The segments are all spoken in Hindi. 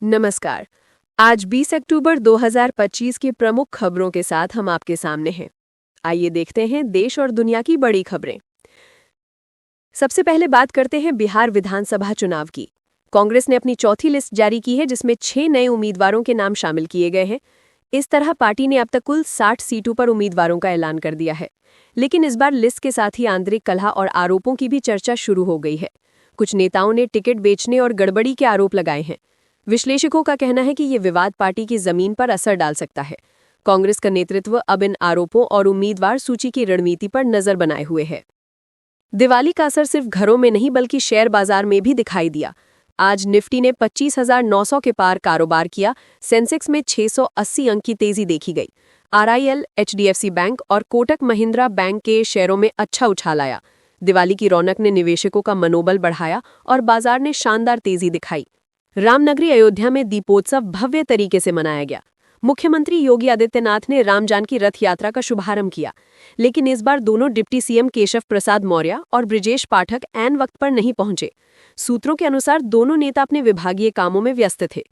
नमस्कार। आज 20 अक्टूबर 2025 की प्रमुख खबरों के साथ हम आपके सामने हैं। आइए देखते हैं देश और दुनिया की बड़ी खबरें। सबसे पहले बात करते हैं बिहार विधानसभा चुनाव की। कांग्रेस ने अपनी चौथी लिस्ट जारी की है, जिसमें 6 नए उम्मीदवारों के नाम शामिल किए गए हैं। इस तरह पार्टी ने अब तक कुल 60 सीटों पर उम्मीदवारों का ऐलान कर दिया है। लेकिन इस बार लिस्ट के साथ ही आंतरिक कलह और आरोपों की भी चर्चा शुरू हो गई है। कुछ नेताओं ने टिकट बेचने और गड़बड़ी के आरोप लगाए हैं। विश्लेषकों का कहना है कि ये विवाद पार्टी की जमीन पर असर डाल सकता है। कांग्रेस का नेतृत्व अब इन आरोपों और उम्मीदवार सूची की रणनीति पर नजर बनाए हुए है। दिवाली का असर सिर्फ घरों में नहीं बल्कि शेयर बाजार में भी दिखाई दिया। आज निफ्टी ने 25,900 के पार कारोबार किया। सेंसेक्स में 680 अंक की तेजी देखी गई। आरआईएल, एचडीएफसी बैंक और कोटक महिंद्रा बैंक के शेयरों में अच्छा उछाल आया। दिवाली की रौनक ने निवेशकों का मनोबल बढ़ाया और बाजार ने शानदार तेजी दिखाई। रामनगरी अयोध्या में दीपोत्सव भव्य तरीके से मनाया गया। मुख्यमंत्री योगी आदित्यनाथ ने राम जानकी रथ यात्रा का शुभारंभ किया, लेकिन इस बार दोनों डिप्टी सीएम केशव प्रसाद मौर्य और ब्रिजेश पाठक ऐन वक्त पर नहीं पहुंचे। सूत्रों के अनुसार दोनों नेता अपने विभागीय कामों में व्यस्त थे।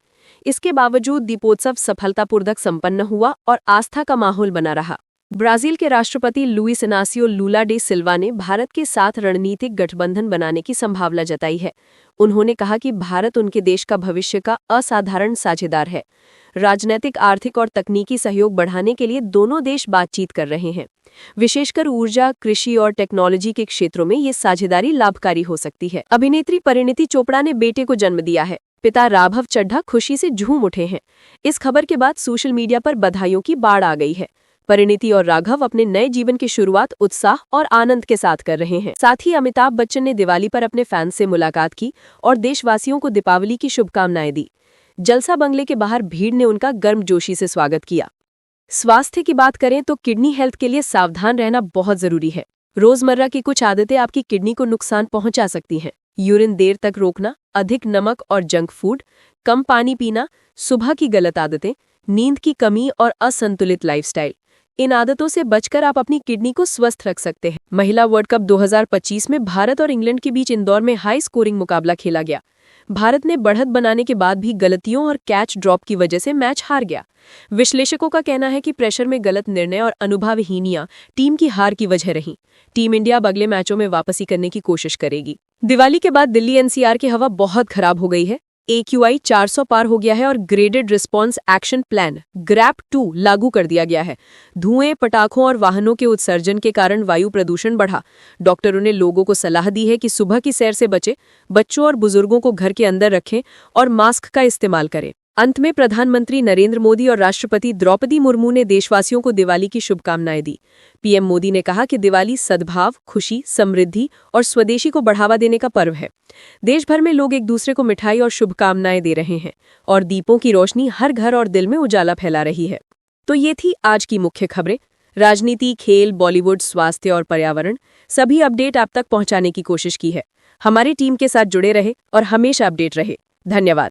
इसके बावजूद दीपोत्सव सफलतापूर्वक संपन्न हुआ और आस्था का माहौल बना रहा। ब्राजील के राष्ट्रपति लुइस इनासियो लूला डे सिल्वा ने भारत के साथ रणनीतिक गठबंधन बनाने की संभावना जताई है। उन्होंने कहा कि भारत उनके देश का भविष्य का असाधारण साझेदार है। राजनीतिक, आर्थिक और तकनीकी सहयोग बढ़ाने के लिए दोनों देश बातचीत कर रहे हैं। विशेषकर ऊर्जा, कृषि और टेक्नोलॉजी के क्षेत्रों में ये साझेदारी लाभकारी हो सकती है। अभिनेत्री परिणीति चोपड़ा ने बेटे को जन्म दिया है। पिता राघव चड्ढा खुशी से झूम उठे हैं। इस खबर के बाद सोशल मीडिया पर बधाइयों की बाढ़ आ गई है। परिणीति और राघव अपने नए जीवन की शुरुआत उत्साह और आनंद के साथ कर रहे हैं। साथ ही अमिताभ बच्चन ने दिवाली पर अपने फैंस से मुलाकात की और देशवासियों को दीपावली की शुभकामनाएं दी। जलसा बंगले के बाहर भीड़ ने उनका गर्मजोशी से स्वागत किया। स्वास्थ्य की बात करें तो किडनी हेल्थ के लिए सावधान रहना बहुत जरूरी है। रोजमर्रा की कुछ आदतें आपकी किडनी को नुकसान पहुंचा सकती हैं। यूरिन देर तक रोकना, अधिक नमक और जंक फूड, कम पानी पीना, सुबह की गलत आदतें, नींद की कमी और असंतुलित लाइफस्टाइल। इन आदतों से बचकर आप अपनी किडनी को स्वस्थ रख सकते हैं। महिला वर्ल्ड कप 2025 में भारत और इंग्लैंड के बीच इंदौर में हाई स्कोरिंग मुकाबला खेला गया। भारत ने बढ़त बनाने के बाद भी गलतियों और कैच ड्रॉप की वजह से मैच हार गया। विश्लेषकों का कहना है कि प्रेशर में गलत निर्णय और अनुभवहीनियां टीम की हार की वजह रहीं। टीम इंडिया अब अगले मैचों में वापसी करने की कोशिश करेगी। दिवाली के बाद दिल्ली एनसीआर की हवा बहुत खराब हो गई है। AQI 400 पार हो गया है और graded response action plan grab 2 लागू कर दिया गया है। धुएं, पटाखों और वाहनों के उत्सर्जन के कारण वायु प्रदूषण बढ़ा। डॉक्टरों ने लोगों को सलाह दी है कि सुबह की सैर से बचें, बच्चों और बुजुर्गों को घर के अंदर रखें और मास्क का इस्तेमाल करें। अंत में प्रधानमंत्री नरेंद्र मोदी और राष्ट्रपति द्रौपदी मुर्मू ने देशवासियों को दिवाली की शुभकामनाएं दी। पीएम मोदी ने कहा कि दिवाली सद्भाव, खुशी, समृद्धि और स्वदेशी को बढ़ावा देने का पर्व है। देश भर में लोग एक दूसरे को मिठाई और शुभकामनाएं दे रहे हैं और दीपों की रोशनी हर घर और दिल में उजाला फैला रही है। तो ये थी आज की मुख्य खबरें। राजनीति, खेल, बॉलीवुड, स्वास्थ्य और पर्यावरण, सभी अपडेट आप तक पहुंचाने की कोशिश की है। हमारी टीम के साथ जुड़े रहे और हमेशा अपडेट रहे। धन्यवाद।